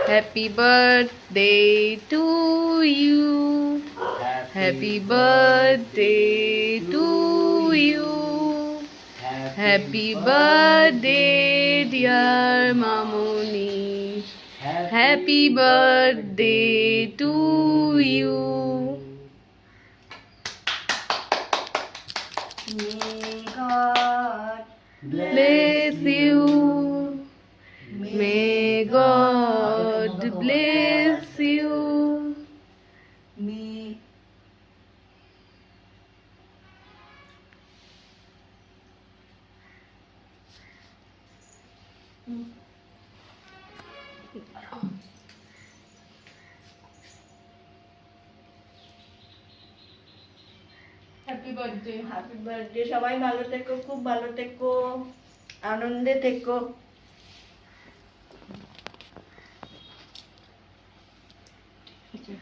Happy birthday to you. Happy birthday to you. Happy birthday, dear Mamuni. Happy birthday to you. May God Bless you. May God bless you. me. Happy birthday. Happy birthday, সবাই ভালো থেকো, খুব ভালো থেকো, আনন্দে থেকো। আচ্ছা।